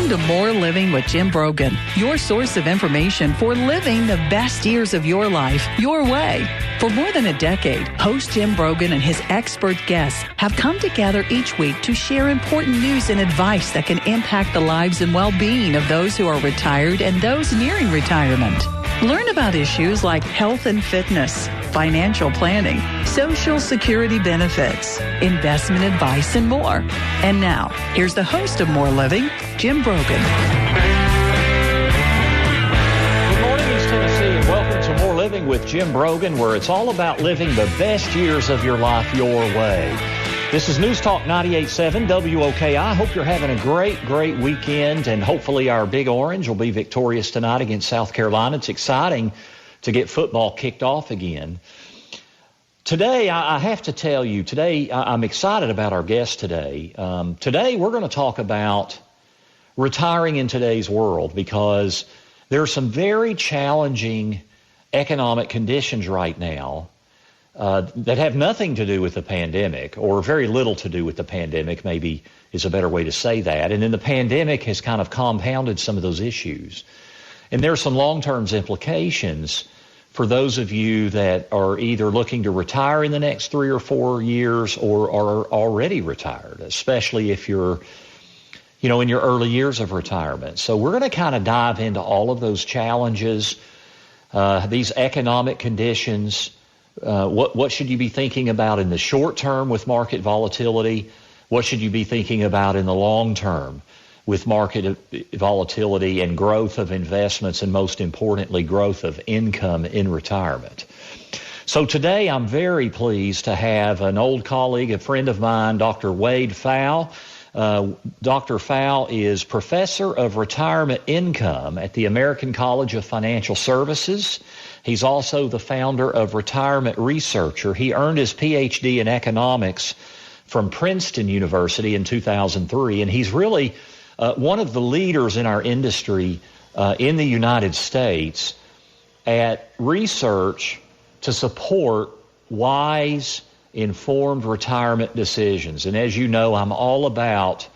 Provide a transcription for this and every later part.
Welcome to More Living with Jim Brogan, your source of information for living the best years of your life your way. For more than a decade, host Jim Brogan and his expert guests have come together each week to share important news and advice that can impact the lives and well-being of those who are retired and those nearing retirement. Learn about issues like health and fitness, financial planning, Social Security benefits, investment advice, and more. And now, here's the host of More Living, Jim Brogan. Good morning, East Tennessee, and welcome to More Living with Jim Brogan, where it's all about living the best years of your life your way. This is News Talk 98.7 WOKI. Hope you're having a great weekend, and hopefully our Big Orange will be victorious tonight against South Carolina. It's exciting to get football kicked off again. Today, I have to tell you, I'm excited about our guest today. Today, we're going to talk about retiring in today's world because there are some very challenging economic conditions right now that have nothing to do with the pandemic, or very little to do with the pandemic, maybe is a better way to say that. And then the pandemic has kind of compounded some of those issues. And there are some long-term implications for those of you that are either looking to retire in the next 3 or 4 years or are already retired, especially if you're, in your early years of retirement. So we're going to kind of dive into all of those challenges, these economic conditions. What should you be thinking about in the short term with market volatility? What should you be thinking about in the long term with market volatility and growth of investments, and most importantly, growth of income in retirement? So today I'm very pleased to have an old colleague, a friend of mine, Dr. Wade Pfau. Dr. Pfau is Professor of Retirement Income at the American College of Financial Services. He's also the founder of Retirement Researcher. He earned his Ph.D. in economics from Princeton University in 2003, and he's really one of the leaders in our industry in the United States at research to support wise, informed retirement decisions. And as you know, I'm all about,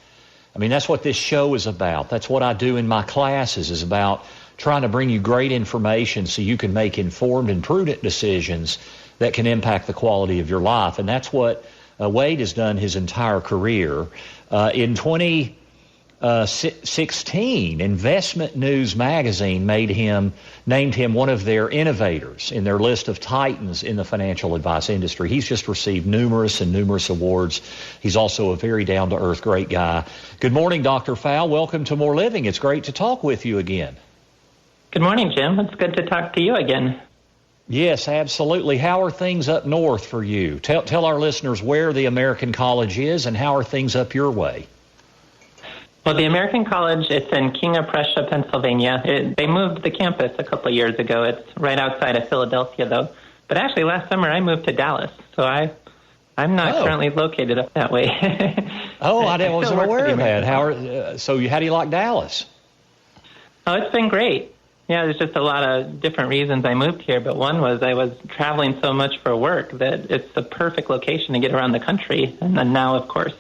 that's what this show is about. That's what I do in my classes, is about trying to bring you great information so you can make informed and prudent decisions that can impact the quality of your life. And that's what Wade has done his entire career. In 2016, Investment News magazine named him one of their innovators in their list of titans in the financial advice industry. He's just received numerous awards. He's also a very down-to-earth, great guy. Good morning, Dr. Pfau. Welcome to More Living. It's great to talk with you again. Good morning, Jim. It's good to talk to you again. Yes, absolutely. How are things up north for you? Tell our listeners where the American College is and how are things up your way? Well, the American College, it's in King of Prussia, Pennsylvania. They moved the campus a couple of years ago. It's right outside of Philadelphia, though. But actually, last summer I moved to Dallas, so I'm not currently located up that way. I wasn't aware of that. How do you like Dallas? Oh, it's been great. Yeah, there's just a lot of different reasons I moved here, but one was I was traveling so much for work that it's the perfect location to get around the country. And then now, of course,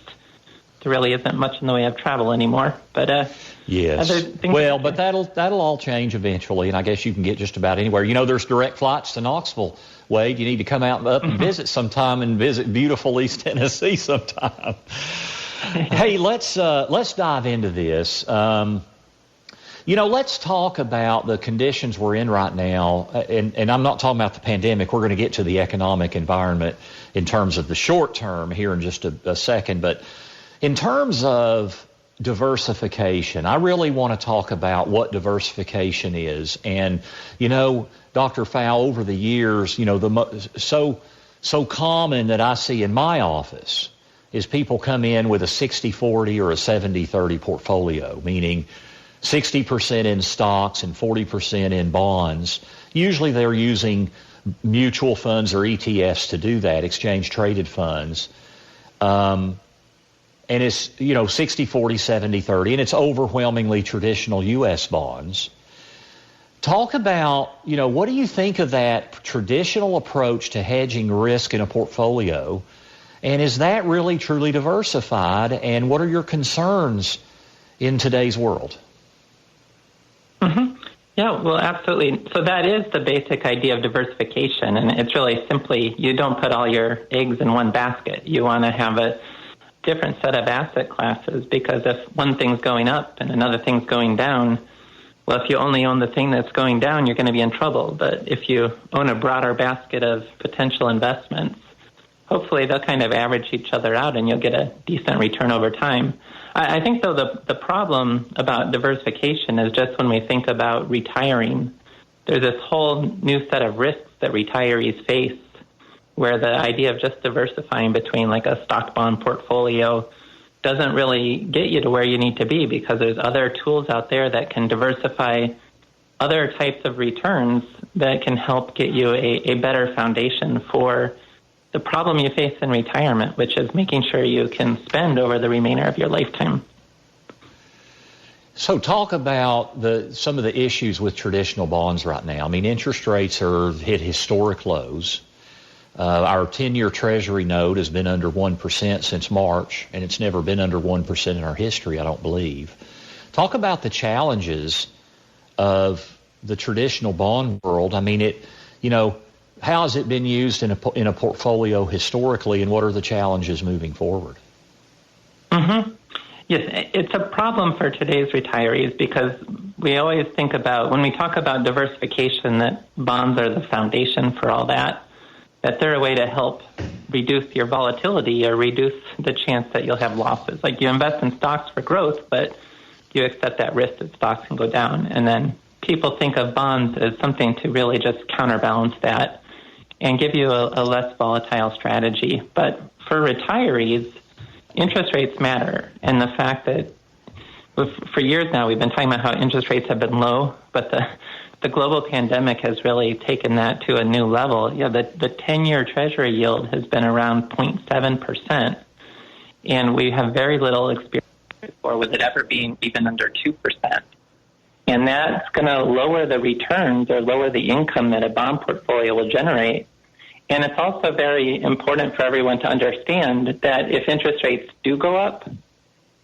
there really isn't much in the way of travel anymore. But yes, well, but that'll all change eventually, and I guess you can get just about anywhere. There's direct flights to Knoxville. Wade, you need to come out up and visit sometime, and visit beautiful East Tennessee sometime. Hey, let's dive into this. Let's talk about the conditions we're in right now, and I'm not talking about the pandemic. We're going to get to the economic environment in terms of the short term here in just a second, but in terms of diversification, I really want to talk about what diversification is. And, Dr. Pfau, over the years, so common that I see in my office is people come in with a 60-40 or a 70-30 portfolio, meaning 60% in stocks and 40% in bonds. Usually they're using mutual funds or ETFs to do that, exchange-traded funds. And it's, 60-40, 70-30, and it's overwhelmingly traditional U.S. bonds. Talk about, what do you think of that traditional approach to hedging risk in a portfolio? And is that really truly diversified? And what are your concerns in today's world? Mm-hmm. Yeah, well, absolutely. So that is the basic idea of diversification, and it's really simply you don't put all your eggs in one basket. You want to have a different set of asset classes, because if one thing's going up and another thing's going down, well, if you only own the thing that's going down, you're going to be in trouble. But if you own a broader basket of potential investments, hopefully they'll kind of average each other out and you'll get a decent return over time. I think, though, the problem about diversification is just when we think about retiring, there's this whole new set of risks that retirees face, where the idea of just diversifying between like a stock bond portfolio doesn't really get you to where you need to be, because there's other tools out there that can diversify other types of returns that can help get you a better foundation for the problem you face in retirement, which is making sure you can spend over the remainder of your lifetime. So talk about some of the issues with traditional bonds right now. I mean, interest rates are hit historic lows. Our 10-year Treasury note has been under 1% since March, and it's never been under 1% in our history, I don't believe. Talk about the challenges of the traditional bond world. I mean, how has it been used in a portfolio historically, and what are the challenges moving forward? Mm-hmm. Yes, it's a problem for today's retirees, because we always think about, when we talk about diversification, that bonds are the foundation for all that they're a way to help reduce your volatility or reduce the chance that you'll have losses. Like, you invest in stocks for growth, but you accept that risk that stocks can go down. And then people think of bonds as something to really just counterbalance that and give you a less volatile strategy. But for retirees, interest rates matter. And the fact that for years now we've been talking about how interest rates have been low, but the global pandemic has really taken that to a new level. Yeah, the 10-year Treasury yield has been around 0.7%, and we have very little experience before with it ever being even under 2%. And that's going to lower the returns or lower the income that a bond portfolio will generate. And it's also very important for everyone to understand that if interest rates do go up,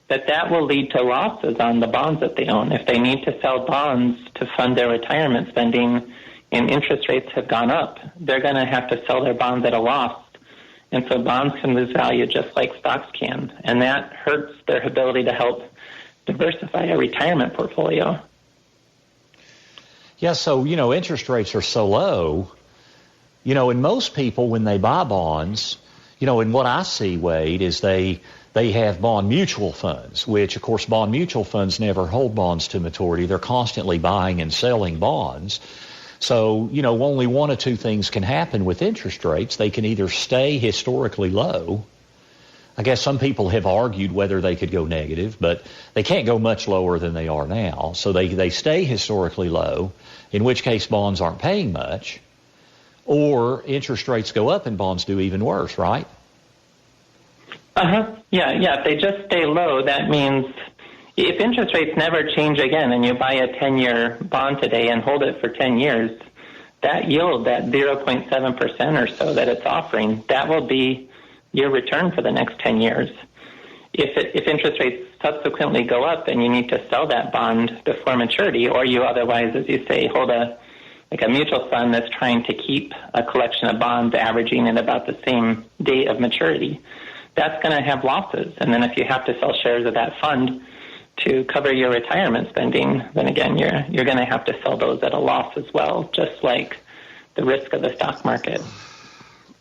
that will lead to losses on the bonds that they own. If they need to sell bonds to fund their retirement spending and interest rates have gone up, they're going to have to sell their bonds at a loss. And so bonds can lose value just like stocks can. And that hurts their ability to help diversify a retirement portfolio. Yeah, so, interest rates are so low, and most people, when they buy bonds, and what I see, Wade, is they have bond mutual funds, which, of course, bond mutual funds never hold bonds to maturity. They're constantly buying and selling bonds. So, only one of two things can happen with interest rates. They can either stay historically low. I guess some people have argued whether they could go negative, but they can't go much lower than they are now. So they stay historically low, in which case bonds aren't paying much, or interest rates go up and bonds do even worse, right? Yeah. If they just stay low, that means if interest rates never change again and you buy a 10-year bond today and hold it for 10 years, that yield, that 0.7% or so that it's offering, that will be your return for the next 10 years. If interest rates subsequently go up and you need to sell that bond before maturity, or you otherwise, as you say, hold a mutual fund that's trying to keep a collection of bonds averaging at about the same date of maturity, that's going to have losses. And then if you have to sell shares of that fund to cover your retirement spending, then again, you're going to have to sell those at a loss as well, just like the risk of the stock market.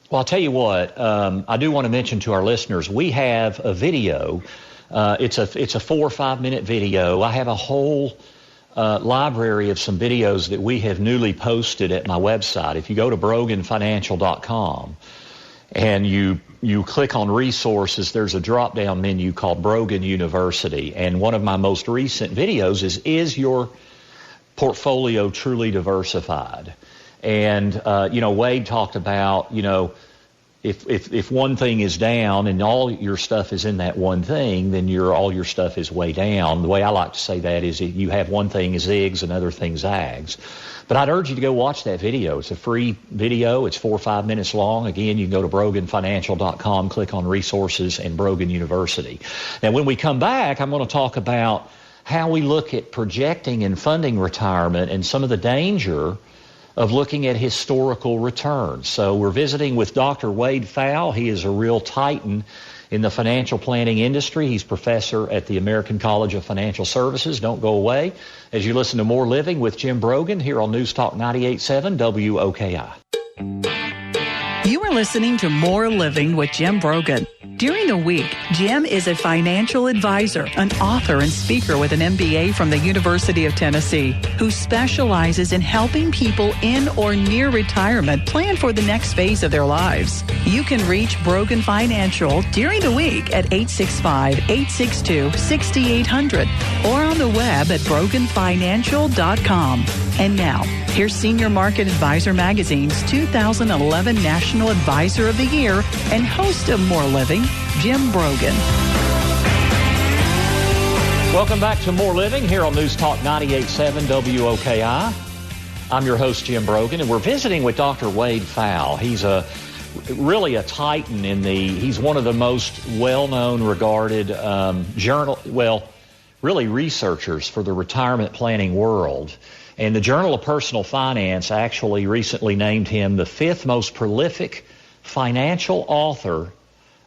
Well, I'll tell you what, I do want to mention to our listeners, we have a video. It's a 4 or 5 minute video. I have a whole library of some videos that we have newly posted at my website. If you go to broganfinancial.com and you click on resources, there's a drop-down menu called Brogan University. And one of my most recent videos is your portfolio truly diversified? And, Wade talked about, if one thing is down and all your stuff is in that one thing, then all your stuff is way down. The way I like to say that is you have one thing zigs, another thing zags. But I'd urge you to go watch that video. It's a free video. It's 4 or 5 minutes long. Again, you can go to broganfinancial.com, click on resources and Brogan University. Now, when we come back, I'm going to talk about how we look at projecting and funding retirement and some of the danger of looking at historical returns. So we're visiting with Dr. Wade Pfau. He is a real titan in the financial planning industry. He's professor at the American College of Financial Services. Don't go away as you listen to More Living with Jim Brogan here on News Talk 98.7 WOKI. You are listening to More Living with Jim Brogan. During the week, Jim is a financial advisor, an author and speaker with an MBA from the University of Tennessee, who specializes in helping people in or near retirement plan for the next phase of their lives. You can reach Brogan Financial during the week at 865-862-6800 or on the web at broganfinancial.com. And now, here's Senior Market Advisor Magazine's 2011 National Advisor of the Year and host of More Living, Jim Brogan. Welcome back to More Living here on News Talk 98.7 WOKI. I'm your host, Jim Brogan, and we're visiting with Dr. Wade Pfau. He's really a titan he's one of the most well-known, regarded researchers for the retirement planning world. And the Journal of Personal Finance actually recently named him the 5th most prolific financial author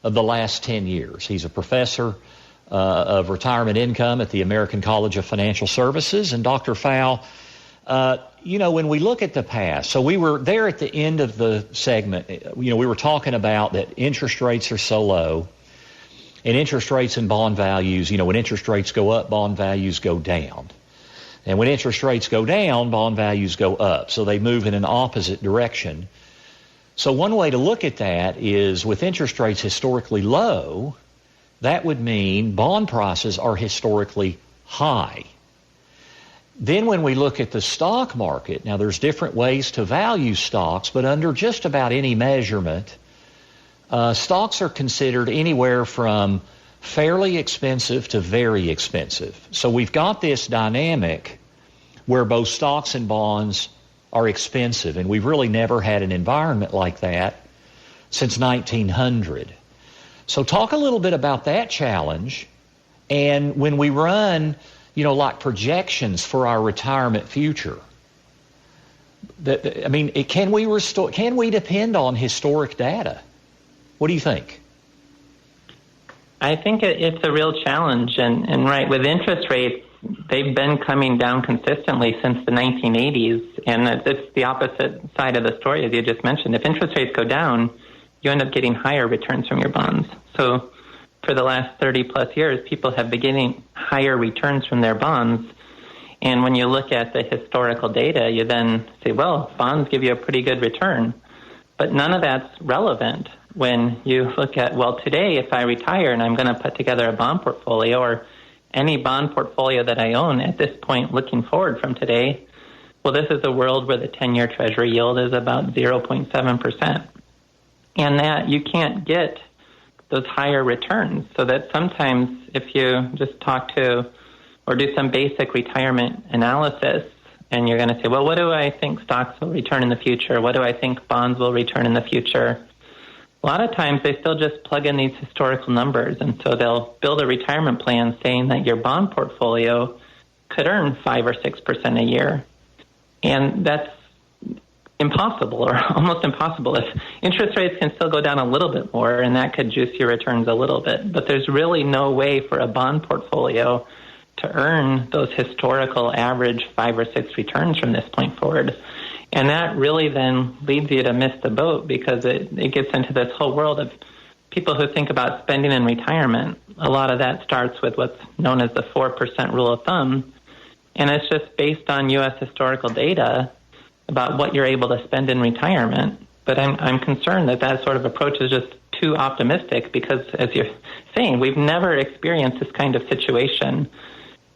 of the last 10 years. He's a professor of retirement income at the American College of Financial Services. And Dr. Pfau, when we look at the past, so we were there at the end of the segment, we were talking about that interest rates are so low, and interest rates and bond values, when interest rates go up, bond values go down. And when interest rates go down, bond values go up. So they move in an opposite direction. So one way to look at that is with interest rates historically low, that would mean bond prices are historically high. Then when we look at the stock market, now there's different ways to value stocks, but under just about any measurement, stocks are considered anywhere from fairly expensive to very expensive. So we've got this dynamic where both stocks and bonds are expensive, and we've really never had an environment like that since 1900. So talk a little bit about that challenge, and when we run, like projections for our retirement future, can we depend on historic data? What do you think? I think it's a real challenge, and right, with interest rates, they've been coming down consistently since the 1980s, and it's the opposite side of the story, as you just mentioned. If interest rates go down, you end up getting higher returns from your bonds. So for the last 30-plus years, people have been getting higher returns from their bonds, and when you look at the historical data, you then say, well, bonds give you a pretty good return, but none of that's relevant when you look at, well, today, if I retire and I'm going to put together a bond portfolio or any bond portfolio that I own at this point looking forward from today, well, this is a world where the 10-year Treasury yield is about 0.7%. And that you can't get those higher returns. So that sometimes if you just talk to or do some basic retirement analysis and you're going to say, well, what do I think stocks will return in the future? What do I think bonds will return in the future? A lot of times they still just plug in these historical numbers, and so they'll build a retirement plan saying that your bond portfolio could earn 5 or 6% a year. And that's impossible, or almost impossible. If interest rates can still go down a little bit more, and that could juice your returns a little bit. But there's really no way for a bond portfolio to earn those historical average 5 or 6 returns from this point forward. And that really then leads you to miss the boat, because it gets into this whole world of people who think about spending in retirement. A lot of that starts with what's known as the 4% rule of thumb. And it's just based on U.S. historical data about what you're able to spend in retirement. But I'm concerned that sort of approach is just too optimistic, because, as you're saying, we've never experienced this kind of situation.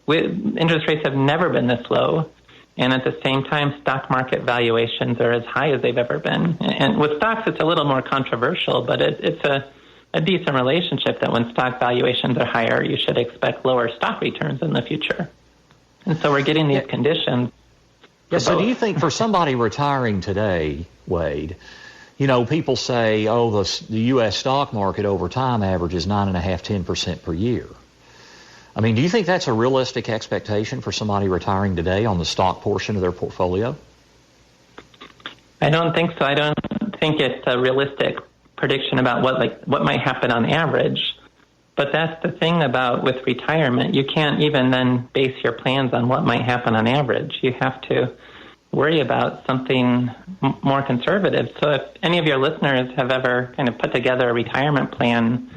Interest rates have never been this low. And at the same time, stock market valuations are as high as they've ever been. And with stocks, it's a little more controversial, but it's a decent relationship that when stock valuations are higher, you should expect lower stock returns in the future. And so we're getting these conditions. Yeah, so do you think for somebody retiring today, Wade, people say, the U.S. stock market over time averages 9.5%, 10% per year. I mean, do you think that's a realistic expectation for somebody retiring today on the stock portion of their portfolio? I don't think so. I don't think it's a realistic prediction about what might happen on average. But that's the thing about with retirement. You can't even then base your plans on what might happen on average. You have to worry about something more conservative. So if any of your listeners have ever kind of put together a retirement plan,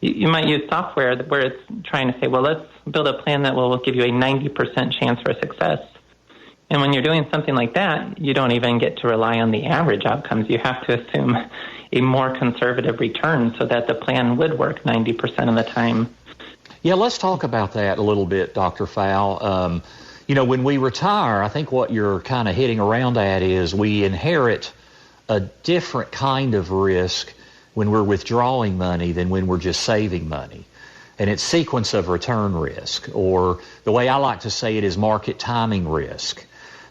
you might use software where it's trying to say, well, let's build a plan that will give you a 90% chance for success. And when you're doing something like that, you don't even get to rely on the average outcomes. You have to assume a more conservative return so that the plan would work 90% of the time. Yeah, let's talk about that a little bit, Dr. Pfau. When we retire, I think what you're kind of hitting around at is we inherit a different kind of risk when we're withdrawing money than when we're just saving money. And it's sequence of return risk, or the way I like to say it is market timing risk.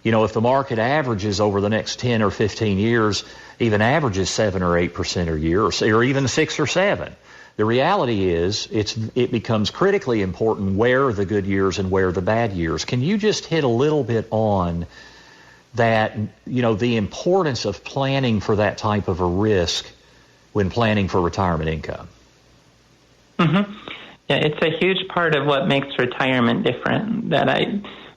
If the market averages over the next 10 or 15 years, even averages 7 or 8% a year, or even 6 or 7, the reality is it becomes critically important where are the good years and where are the bad years. Can you just hit a little bit on that, the importance of planning for that type of a risk when planning for retirement income? Mm-hmm. Yeah, it's a huge part of what makes retirement different.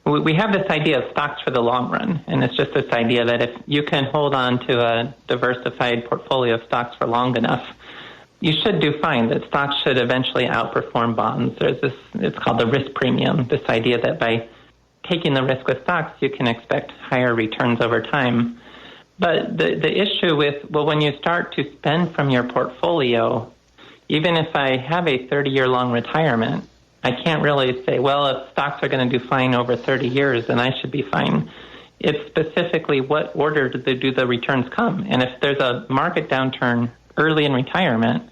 We have this idea of stocks for the long run, and it's just this idea that if you can hold on to a diversified portfolio of stocks for long enough, you should do fine, that stocks should eventually outperform bonds. There's this, it's called the risk premium, this idea that by taking the risk with stocks, you can expect higher returns over time. But the issue with, when you start to spend from your portfolio, even if I have a 30-year-long retirement, I can't really say, well, if stocks are going to do fine over 30 years, then I should be fine. It's specifically what order do the returns come. And if there's a market downturn early in retirement,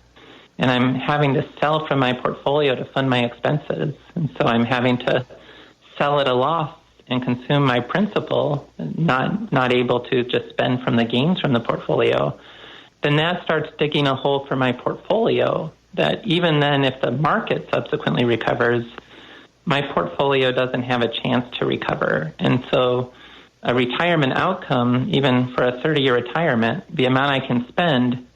and I'm having to sell from my portfolio to fund my expenses, and so I'm having to sell at a loss and consume my principal, not able to just spend from the gains from the portfolio, then that starts digging a hole for my portfolio that even then, if the market subsequently recovers, my portfolio doesn't have a chance to recover. And so a retirement outcome, even for a 30-year retirement, the amount I can spend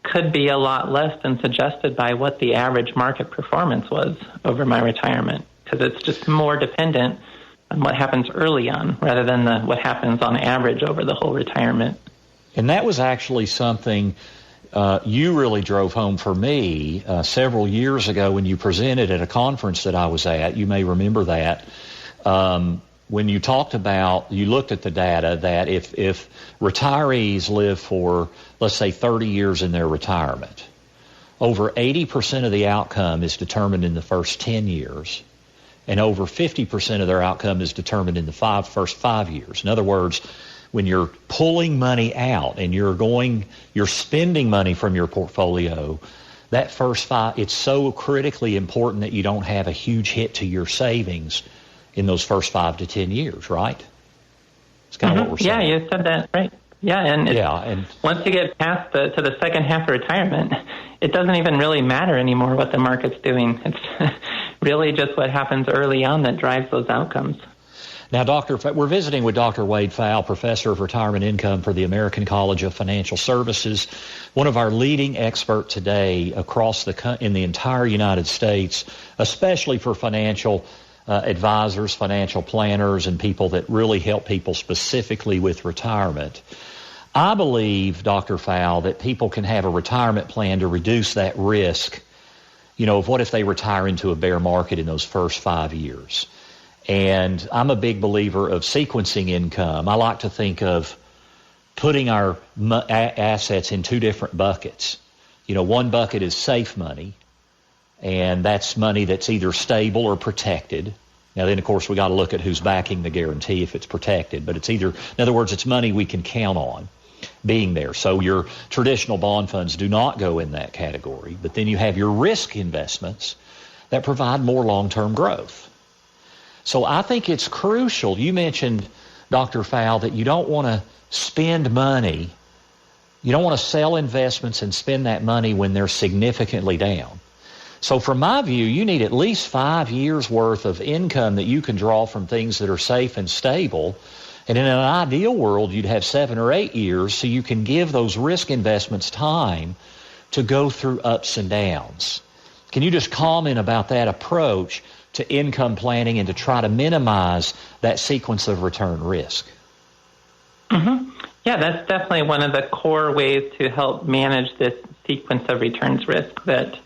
could be a lot less than suggested by what the average market performance was over my retirement, because it's just more dependent on what happens early on rather than what happens on average over the whole retirement. And that was actually something you really drove home for me several years ago when you presented at a conference that I was at. You may remember that. When you talked about, you looked at the data that if retirees live for, let's say, 30 years in their retirement, over 80% of the outcome is determined in the first 10 years, and over 50% of their outcome is determined in the first 5 years. In other words, when you're pulling money out and you're spending money from your portfolio, that first 5, it's so critically important that you don't have a huge hit to your savings in those first 5 to 10 years, right? It's kind of what we're saying. Yeah, you said that right. Yeah, and once you get past to the second half of retirement, it doesn't even really matter anymore what the market's doing. It's really just what happens early on that drives those outcomes. Now, we're visiting with Dr. Wade Pfau, Professor of Retirement Income for the American College of Financial Services, one of our leading experts today in the entire United States, especially for financial advisors, financial planners, and people that really help people specifically with retirement. I believe, Dr. Pfau, that people can have a retirement plan to reduce that risk, of what if they retire into a bear market in those first 5 years. And I'm a big believer of sequencing income. I like to think of putting our assets in two different buckets. One bucket is safe money, and that's money that's either stable or protected. Now then, of course, we got to look at who's backing the guarantee if it's protected, but it's either, in other words, it's money we can count on being there. So your traditional bond funds do not go in that category, but then you have your risk investments that provide more long-term growth. So I think it's crucial. You mentioned, Dr. Pfau, that you don't want to spend money. You don't want to sell investments and spend that money when they're significantly down. So from my view, you need at least 5 years worth of income that you can draw from things that are safe and stable. And in an ideal world, you'd have 7 or 8 years so you can give those risk investments time to go through ups and downs. Can you just comment about that approach to income planning and to try to minimize that sequence of return risk? Mm-hmm. Yeah, that's definitely one of the core ways to help manage this sequence of returns risk. That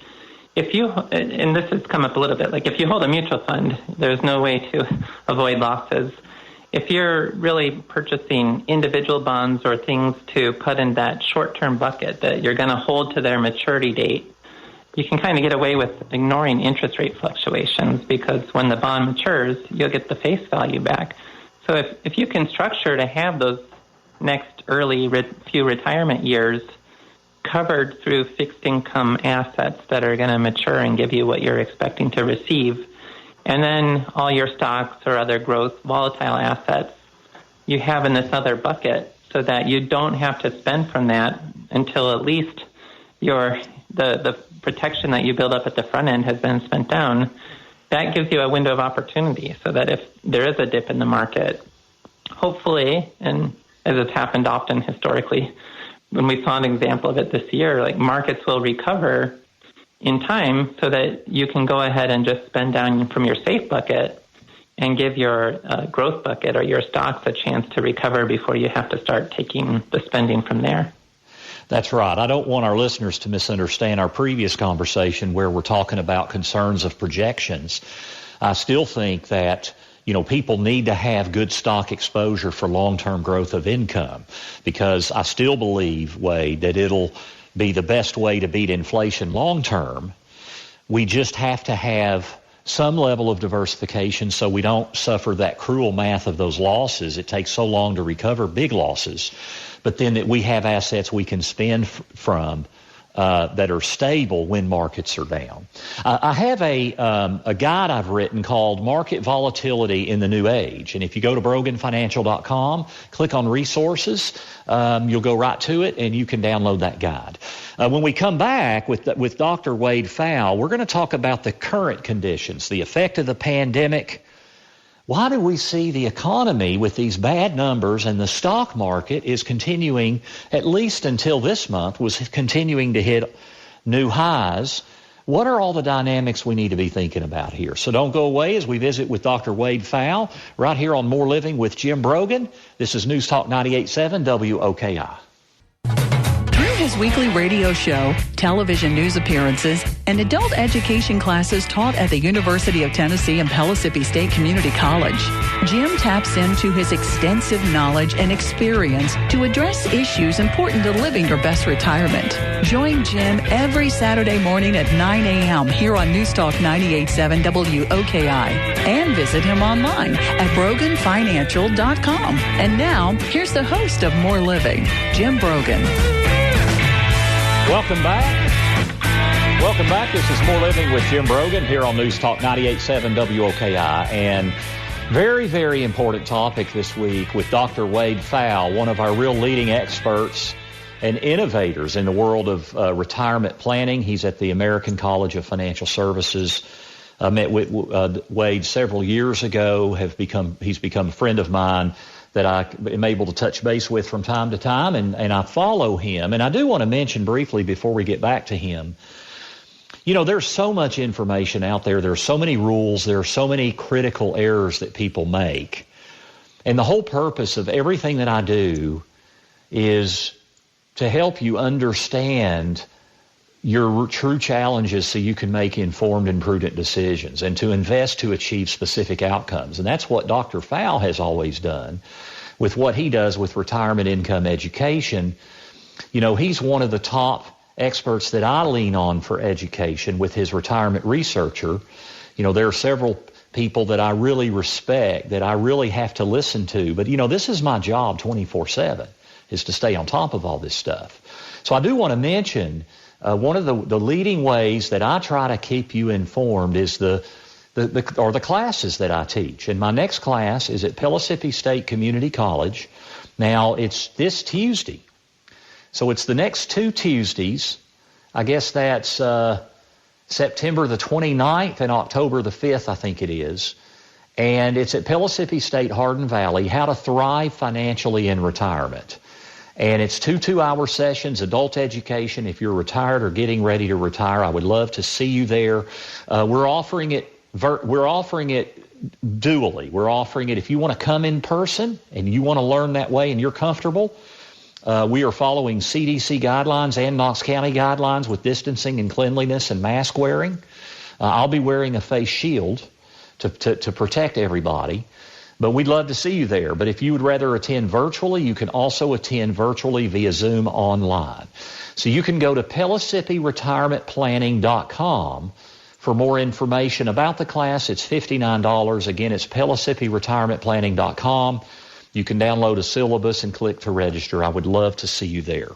if you, and this has come up a little bit, like if you hold a mutual fund, there's no way to avoid losses. If you're really purchasing individual bonds or things to put in that short-term bucket that you're going to hold to their maturity date, you can kind of get away with ignoring interest rate fluctuations, because when the bond matures, you'll get the face value back. So if you can structure to have those next early few retirement years covered through fixed income assets that are going to mature and give you what you're expecting to receive, and then all your stocks or other growth volatile assets you have in this other bucket, so that you don't have to spend from that until at least the protection that you build up at the front end has been spent down. That gives you a window of opportunity, so that if there is a dip in the market, hopefully, and as has happened often historically, when we saw an example of it this year, like markets will recover in time so that you can go ahead and just spend down from your safe bucket and give your growth bucket or your stocks a chance to recover before you have to start taking the spending from there. That's right. I don't want our listeners to misunderstand our previous conversation where we're talking about concerns of projections. I still think that people need to have good stock exposure for long-term growth of income, because I still believe, Wade, that it'll be the best way to beat inflation long-term. We just have to have some level of diversification so we don't suffer that cruel math of those losses. It takes so long to recover big losses. But then that we have assets we can spend from that are stable when markets are down. I have a guide I've written called Market Volatility in the New Age. And if you go to broganfinancial.com, click on resources, you'll go right to it and you can download that guide. When we come back with Dr. Wade Pfau, we're going to talk about the current conditions, the effect of the pandemic. Why do we see the economy with these bad numbers, and the stock market is continuing, at least until this month, was continuing to hit new highs? What are all the dynamics we need to be thinking about here? So don't go away as we visit with Dr. Wade Pfau right here on More Living with Jim Brogan. This is News Talk 98.7 WOKI. His weekly radio show, television news appearances, and adult education classes taught at the University of Tennessee and Pellissippi State Community College, Jim taps into his extensive knowledge and experience to address issues important to living your best retirement. Join Jim every Saturday morning at 9 a.m. here on News Talk 98.7 WOKI, and visit him online at broganfinancial.com. And now, here's the host of More Living, Jim Brogan. Welcome back. Welcome back. This is More Living with Jim Brogan here on News Talk 98.7 WOKI. And very, very important topic this week with Dr. Wade Pfau, one of our real leading experts and innovators in the world of retirement planning. He's at the American College of Financial Services. I met with Wade several years ago. He's become a friend of mine that I am able to touch base with from time to time, and I follow him. And I do want to mention briefly before we get back to him, there's so much information out there. There are so many rules. There are so many critical errors that people make. And the whole purpose of everything that I do is to help you understand your true challenges so you can make informed and prudent decisions, and to invest to achieve specific outcomes. And that's what Dr. Pfau has always done with what he does with retirement income education. He's one of the top experts that I lean on for education with his retirement researcher. There are several people that I really respect, that I really have to listen to. But, this is my job 24/7, is to stay on top of all this stuff. So I do want to mention one of the leading ways that I try to keep you informed is the classes that I teach. And my next class is at Pellissippi State Community College. Now, it's this Tuesday. So it's the next 2 Tuesdays. I guess that's September the 29th and October the 5th, I think it is. And it's at Pellissippi State, Hardin Valley, How to Thrive Financially in Retirement. And it's 2 2-hour sessions, adult education. If you're retired or getting ready to retire, I would love to see you there. We're offering it dually. We're offering it if you want to come in person and you want to learn that way and you're comfortable. We are following CDC guidelines and Knox County guidelines with distancing and cleanliness and mask wearing. I'll be wearing a face shield to protect everybody. But we'd love to see you there. But if you would rather attend virtually, you can also attend virtually via Zoom online. So you can go to PellissippiRetirementPlanning.com for more information about the class. It's $59. Again, it's PellissippiRetirementPlanning.com. You can download a syllabus and click to register. I would love to see you there.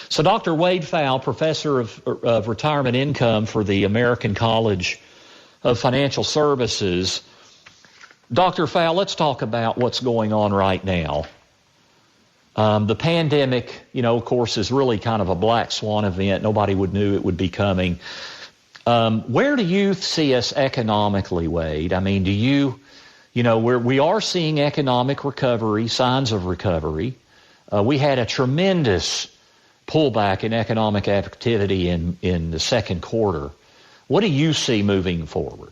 So Dr. Wade Pfau, professor of retirement income for the American College of Financial Services. Dr. Pfau, let's talk about what's going on right now. The pandemic, of course, is really kind of a black swan event. Nobody knew it would be coming. Where do you see us economically, Wade? I mean, we are seeing economic recovery, signs of recovery. We had a tremendous pullback in economic activity in the second quarter. What do you see moving forward?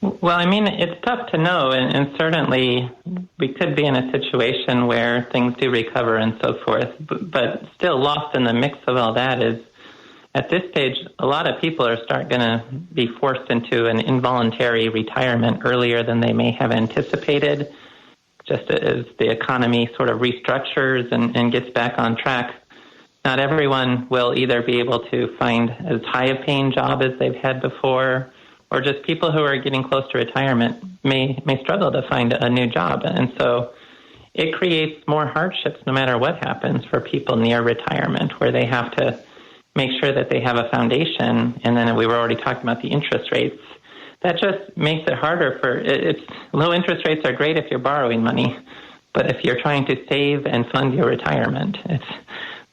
Well, I mean, it's tough to know, and certainly we could be in a situation where things do recover and so forth, but still lost in the mix of all that is, at this stage, a lot of people are going to be forced into an involuntary retirement earlier than they may have anticipated, just as the economy sort of restructures and gets back on track. Not everyone will either be able to find as high a paying job as they've had before, or just people who are getting close to retirement may struggle to find a new job. And so it creates more hardships no matter what happens for people near retirement, where they have to make sure that they have a foundation. And then we were already talking about the interest rates. That just makes it harder low interest rates are great if you're borrowing money, but if you're trying to save and fund your retirement, it's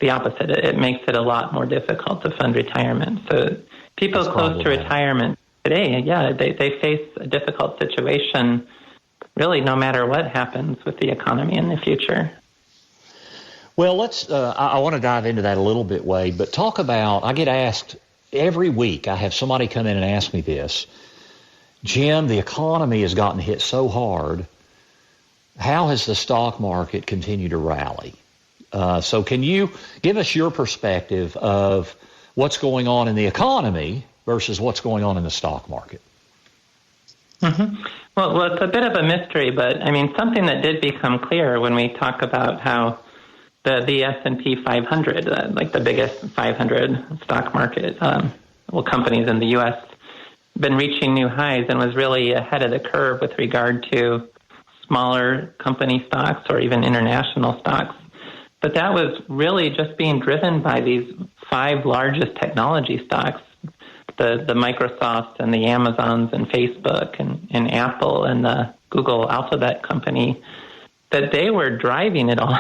the opposite. It makes it a lot more difficult to fund retirement. So people close to retirement today, they face a difficult situation, really, no matter what happens with the economy in the future. Well, I want to dive into that a little bit, Wade, but talk about, I get asked every week, I have somebody come in and ask me this, Jim, the economy has gotten hit so hard, how has the stock market continued to rally? So can you give us your perspective of what's going on in the economy versus what's going on in the stock market? Mm-hmm. Well, it's a bit of a mystery, but I mean, something that did become clear when we talk about how the S&P 500, like the biggest 500 stock market, companies in the U.S., been reaching new highs and was really ahead of the curve with regard to smaller company stocks or even international stocks. But that was really just being driven by these 5 largest technology stocks, the Microsoft and the Amazons and Facebook and Apple and the Google Alphabet company, that they were driving it all.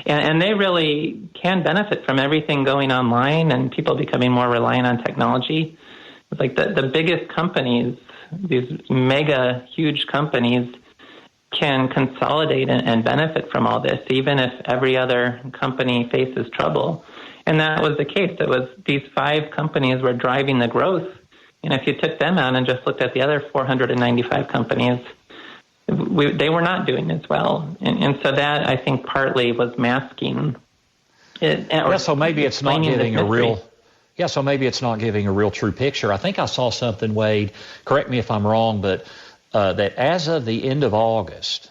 and they really can benefit from everything going online and people becoming more reliant on technology. It's like the biggest companies, these mega huge companies, can consolidate and benefit from all this, even if every other company faces trouble. And that was the case. It was these 5 companies were driving the growth. And if you took them out and just looked at the other 495 companies, they were not doing as well. And so that, I think, partly was masking it. So maybe it's not giving a real... Yeah, so maybe it's not giving a real true picture. I think I saw something, Wade, correct me if I'm wrong, but that as of the end of August,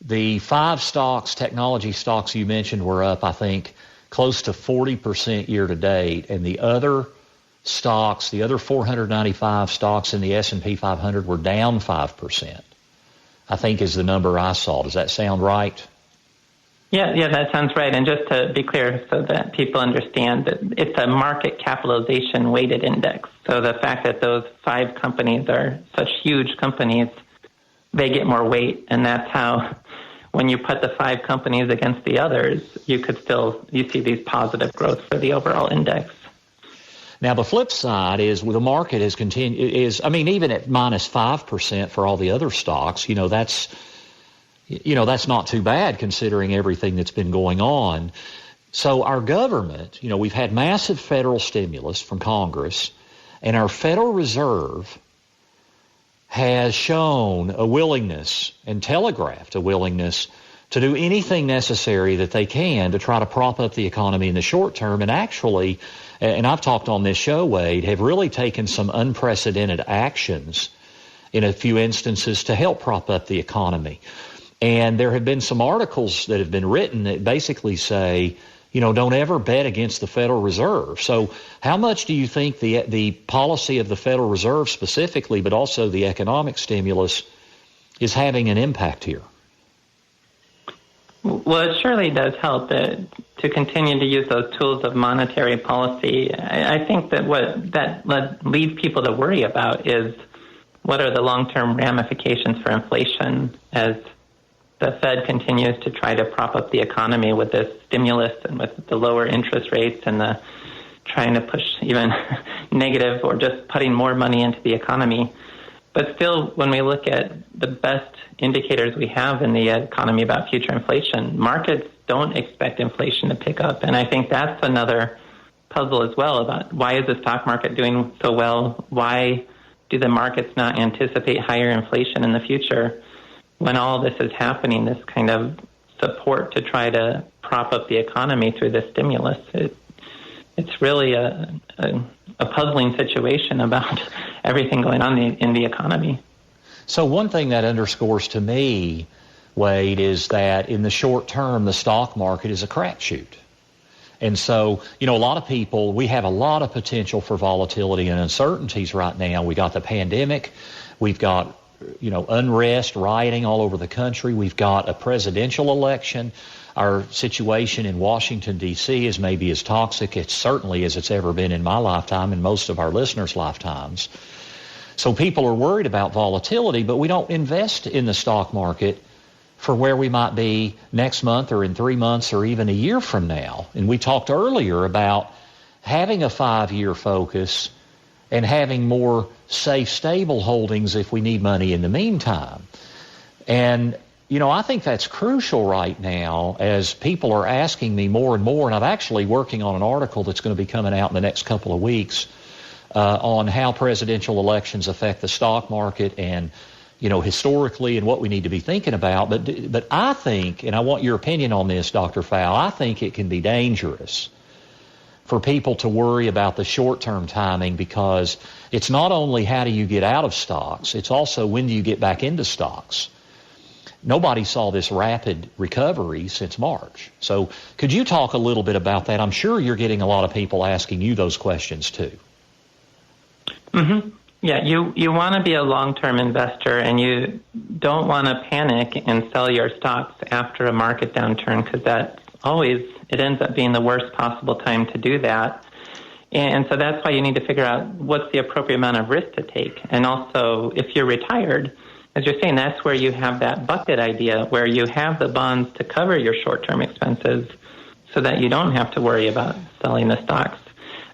the 5 stocks, technology stocks you mentioned, were up, I think, close to 40% year to date, and the other stocks, the other 495 stocks in the S&P 500 were down 5%, I think is the number I saw. Does that sound right? Yeah, that sounds right. And just to be clear so that people understand that it's a market capitalization weighted index. So the fact that those 5 companies are such huge companies, they get more weight. And that's how, when you put the 5 companies against the others, you see these positive growth for the overall index. Now, the flip side is the market has continued, even at minus 5% for all the other stocks, that's not too bad considering everything that's been going on. So our government, we've had massive federal stimulus from Congress, and our Federal Reserve has shown a willingness and telegraphed a willingness to do anything necessary that they can to try to prop up the economy in the short term. And actually, and I've talked on this show, Wade, have really taken some unprecedented actions in a few instances to help prop up the economy. And there have been some articles that have been written that basically say, don't ever bet against the Federal Reserve. So how much do you think the policy of the Federal Reserve specifically, but also the economic stimulus, is having an impact here? Well, it surely does help to continue to use those tools of monetary policy. I think that what that leads people to worry about is what are the long-term ramifications for inflation as the Fed continues to try to prop up the economy with this stimulus and with the lower interest rates and the trying to push even negative or just putting more money into the economy. But still, when we look at the best indicators we have in the economy about future inflation, markets don't expect inflation to pick up. And I think that's another puzzle as well about why is the stock market doing so well? Why do the markets not anticipate higher inflation in the future? When all this is happening, this kind of support to try to prop up the economy through this stimulus, it's really a puzzling situation about everything going on in the economy. So one thing that underscores to me, Wade, is that in the short term, the stock market is a crapshoot. And so, a lot of people, we have a lot of potential for volatility and uncertainties right now. We got the pandemic. We've got unrest, rioting all over the country. We've got a presidential election. Our situation in Washington, D.C. is maybe as toxic, certainly as it's ever been in my lifetime and most of our listeners' lifetimes. So people are worried about volatility, but we don't invest in the stock market for where we might be next month or in 3 months or even a year from now. And we talked earlier about having a 5-year focus and having more safe, stable holdings if we need money in the meantime. And, I think that's crucial right now as people are asking me more and more, and I'm actually working on an article that's going to be coming out in the next couple of weeks on how presidential elections affect the stock market and, historically and what we need to be thinking about. But I think, and I want your opinion on this, Dr. Pfau, I think it can be dangerous for people to worry about the short-term timing because it's not only how do you get out of stocks, it's also when do you get back into stocks. Nobody saw this rapid recovery since March. So could you talk a little bit about that? I'm sure you're getting a lot of people asking you those questions too. Mm-hmm. Yeah, you want to be a long-term investor and you don't want to panic and sell your stocks after a market downturn because it ends up being the worst possible time to do that. And so that's why you need to figure out what's the appropriate amount of risk to take. And also, if you're retired, as you're saying, that's where you have that bucket idea where you have the bonds to cover your short-term expenses so that you don't have to worry about selling the stocks.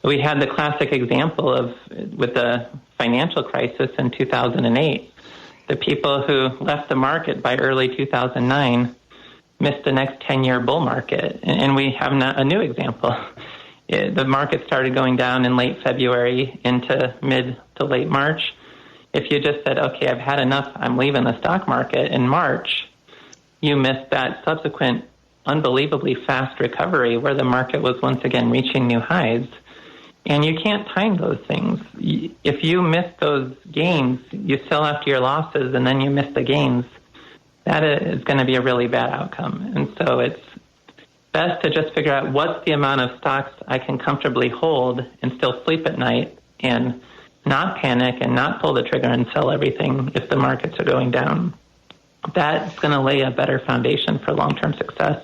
We had the classic example with the financial crisis in 2008. The people who left the market by early 2009 missed the next 10-year bull market. And we have a new example. The market started going down in late February into mid to late March. If you just said, okay, I've had enough, I'm leaving the stock market in March, you missed that subsequent unbelievably fast recovery where the market was once again reaching new highs. And you can't time those things. If you miss those gains, you sell after your losses and then you miss the gains, that is going to be a really bad outcome. And so it's best to just figure out what's the amount of stocks I can comfortably hold and still sleep at night and not panic and not pull the trigger and sell everything if the markets are going down. That's going to lay a better foundation for long-term success.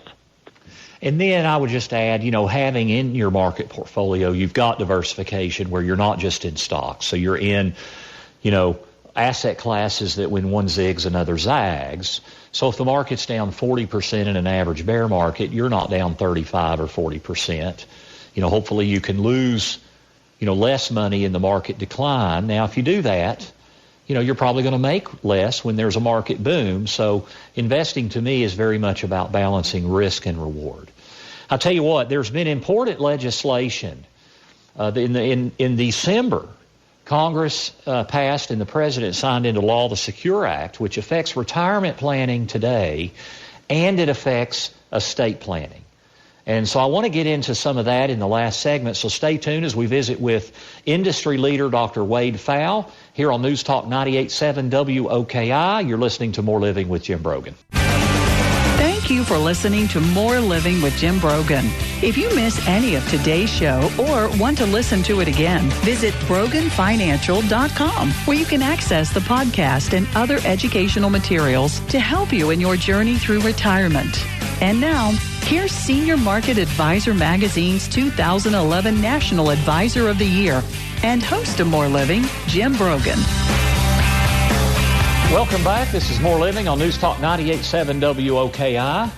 And then I would just add, having in your market portfolio, you've got diversification where you're not just in stocks. So you're in, asset classes that when one zigs, another zags. So if the market's down 40% in an average bear market, you're not down 35 or 40%. Hopefully you can lose less money in the market decline. Now, if you do that, you're probably going to make less when there's a market boom. So investing to me is very much about balancing risk and reward. I'll tell you what, there's been important legislation. In December, Congress passed and the President signed into law the Secure Act, which affects retirement planning today, and it affects estate planning. And so I want to get into some of that in the last segment, so stay tuned as we visit with industry leader Dr. Wade Pfau here on News Talk 98.7 WOKI. You're listening to More Living with Jim Brogan. Thank you for listening to More Living with Jim Brogan. If you miss any of today's show or want to listen to it again, visit broganfinancial.com, where you can access the podcast and other educational materials to help you in your journey through retirement. And now, here's Senior Market Advisor Magazine's 2011 National Advisor of the Year and host of More Living, Jim Brogan. Welcome back. This is More Living on News Talk 98.7 WOKI.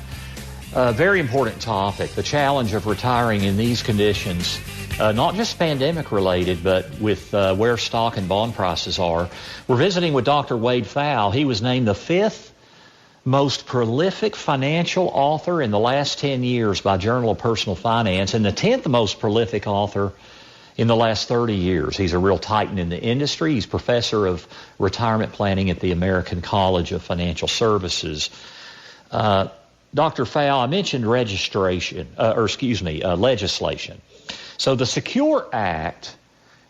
A very important topic, the challenge of retiring in these conditions, not just pandemic related, but with where stock and bond prices are. We're visiting with Dr. Wade Pfau. He was named the 5th most prolific financial author in the last 10 years by Journal of Personal Finance and the 10th most prolific author in the last 30 years. He's a real titan in the industry. He's professor of retirement planning at the American College of Financial Services. Dr. Pfau, I mentioned legislation. So the Secure Act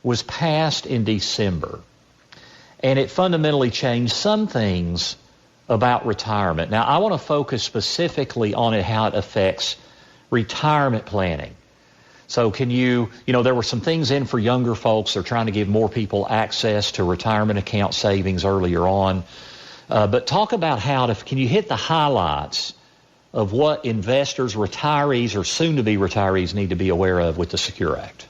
was passed in December, and it fundamentally changed some things about retirement. Now, I want to focus specifically on how it affects retirement planning. So can there were some things in for younger folks. They're trying to give more people access to retirement account savings earlier on. But talk about can you hit the highlights of what investors, retirees, or soon-to-be retirees need to be aware of with the Secure Act?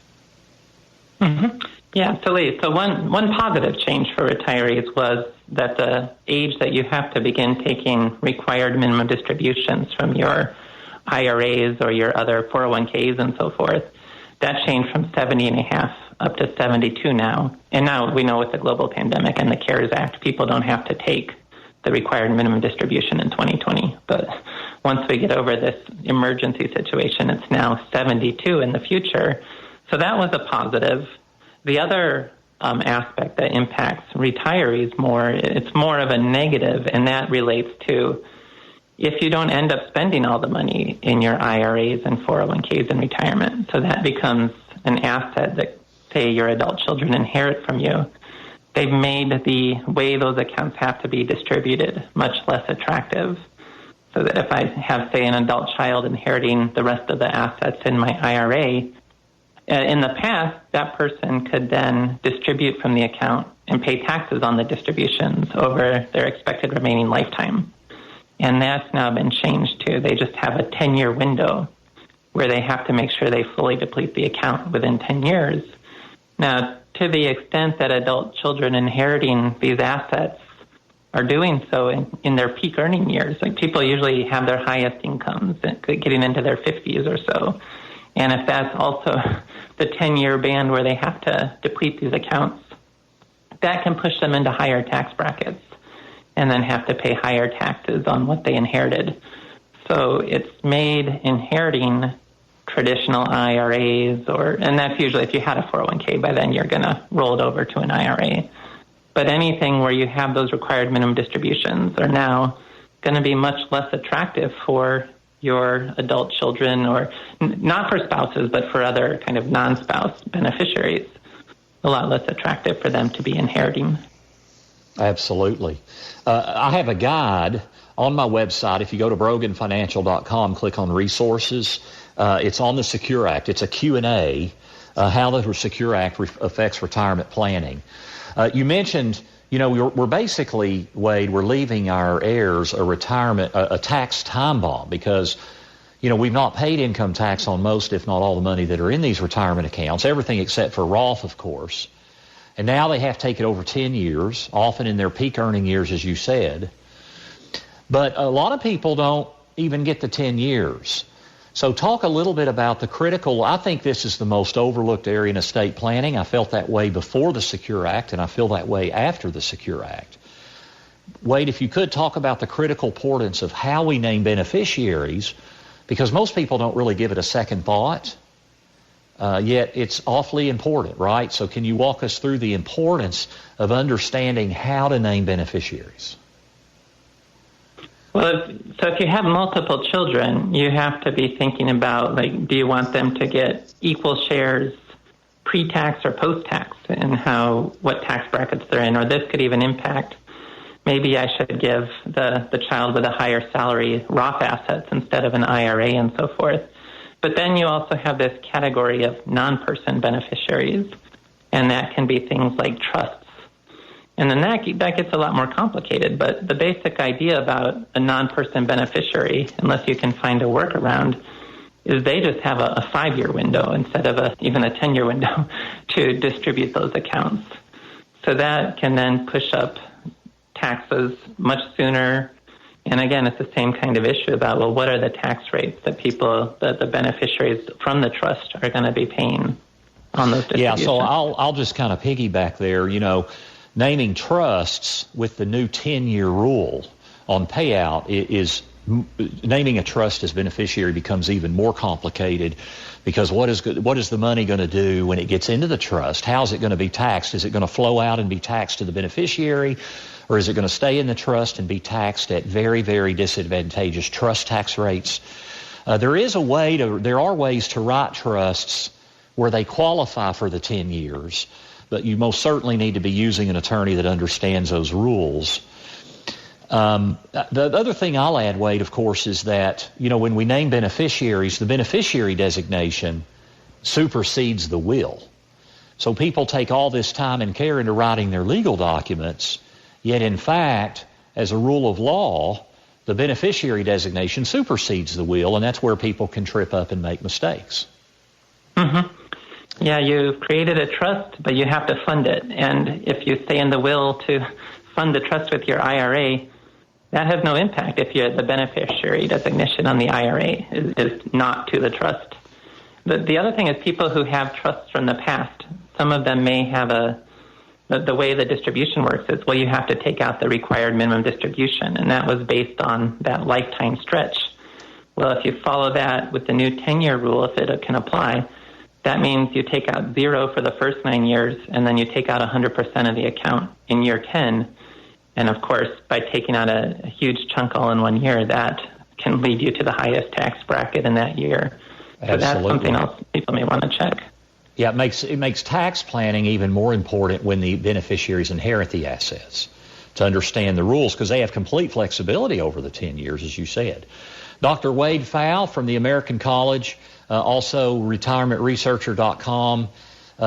Mm-hmm. Yeah, absolutely. So one positive change for retirees was that the age that you have to begin taking required minimum distributions from your IRAs or your other 401ks and so forth, that changed from 70 and a half up to 72 now. And now we know with the global pandemic and the CARES Act, people don't have to take the required minimum distribution in 2020. But once we get over this emergency situation, it's now 72 in the future. So that was a positive. The other aspect that impacts retirees more, it's more of a negative, and that relates to if you don't end up spending all the money in your IRAs and 401ks in retirement. So that becomes an asset that, say, your adult children inherit from you. They've made the way those accounts have to be distributed much less attractive. So that if I have, say, an adult child inheriting the rest of the assets in my IRA, in the past, that person could then distribute from the account and pay taxes on the distributions over their expected remaining lifetime. And that's now been changed to they just have a 10-year window where they have to make sure they fully deplete the account within 10 years. Now, to the extent that adult children inheriting these assets are doing so in their peak earning years, like people usually have their highest incomes getting into their 50s or so. And if that's also the 10-year band where they have to deplete these accounts, that can push them into higher tax brackets and then have to pay higher taxes on what they inherited. So it's made inheriting traditional IRAs, and that's usually if you had a 401k, by then you're going to roll it over to an IRA. But anything where you have those required minimum distributions are now going to be much less attractive for your adult children, or not for spouses, but for other kind of non-spouse beneficiaries. A lot less attractive for them to be inheriting. Absolutely. I have a guide on my website. If you go to broganfinancial.com, click on resources, it's on the Secure Act. It's a Q&A, how the Secure Act affects retirement planning. You mentioned, we're basically, Wade, we're leaving our heirs a tax time bomb because, we've not paid income tax on most, if not all, the money that are in these retirement accounts, everything except for Roth, of course. And now they have to take it over 10 years, often in their peak earning years, as you said. But a lot of people don't even get the 10 years. So talk a little bit about the critical, I think this is the most overlooked area in estate planning. I felt that way before the Secure Act, and I feel that way after the Secure Act. Wade, if you could talk about the critical importance of how we name beneficiaries, because most people don't really give it a second thought, yet it's awfully important, right? So can you walk us through the importance of understanding how to name beneficiaries? Well, so if you have multiple children, you have to be thinking about, like, do you want them to get equal shares pre-tax or post-tax, and what tax brackets they're in, or this could even impact, maybe I should give the child with a higher salary Roth assets instead of an IRA and so forth. But then you also have this category of non-person beneficiaries, and that can be things like trusts. And then that gets a lot more complicated, but the basic idea about a non-person beneficiary, unless you can find a workaround, is they just have a 5-year window instead of even a 10-year window to distribute those accounts. So that can then push up taxes much sooner. And again, it's the same kind of issue about, well, what are the tax rates that the beneficiaries from the trust are going to be paying on those distributions? Yeah, so I'll just kind of piggyback there. Naming trusts with the new 10-year rule on payout is naming a trust as beneficiary becomes even more complicated, because what is the money going to do when it gets into the trust? How is it going to be taxed? Is it going to flow out and be taxed to the beneficiary, or is it going to stay in the trust and be taxed at very, very disadvantageous trust tax rates? There are ways to write trusts where they qualify for the 10 years. But you most certainly need to be using an attorney that understands those rules. The other thing I'll add, Wade, of course, is that, when we name beneficiaries, the beneficiary designation supersedes the will. So people take all this time and care into writing their legal documents, yet in fact, as a rule of law, the beneficiary designation supersedes the will, and that's where people can trip up and make mistakes. Mm-hmm. Yeah, you've created a trust, but you have to fund it. And if you say in the will to fund the trust with your IRA, that has no impact if the beneficiary designation on the IRA is not to the trust. The other thing is people who have trusts from the past, some of them may have the way the distribution works is, well, you have to take out the required minimum distribution, and that was based on that lifetime stretch. Well, if you follow that with the new 10-year rule, if it can apply, that means you take out 0 for the first 9 years, and then you take out 100% of the account in year 10. And of course, by taking out a huge chunk all in 1 year, that can lead you to the highest tax bracket in that year. So Absolutely. That's something else people may want to check. Yeah, it makes tax planning even more important when the beneficiaries inherit the assets, to understand the rules, because they have complete flexibility over the 10 years, as you said. Dr. Wade Pfau from the American College, also retirementresearcher.com.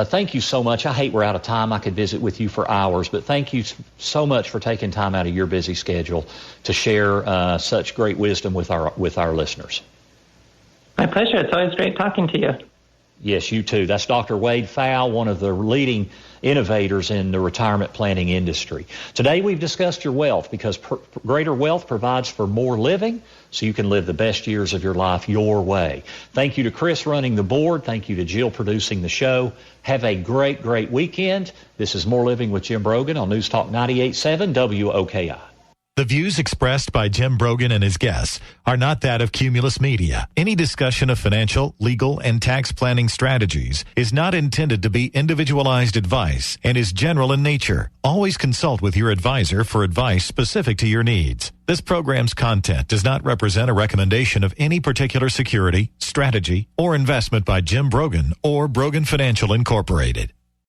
Thank you so much. I hate we're out of time. I could visit with you for hours, but thank you so much for taking time out of your busy schedule to share such great wisdom with our listeners. My pleasure. It's always great talking to you. Yes, you too. That's Dr. Wade Pfau, one of the leading innovators in the retirement planning industry. Today we've discussed your wealth, because greater wealth provides for more living, so you can live the best years of your life your way. Thank you to Chris running the board. Thank you to Jill producing the show. Have a great, great weekend. This is More Living with Jim Brogan on News Talk 98.7 WOKI. The views expressed by Jim Brogan and his guests are not that of Cumulus Media. Any discussion of financial, legal, and tax planning strategies is not intended to be individualized advice and is general in nature. Always consult with your advisor for advice specific to your needs. This program's content does not represent a recommendation of any particular security, strategy, or investment by Jim Brogan or Brogan Financial Incorporated.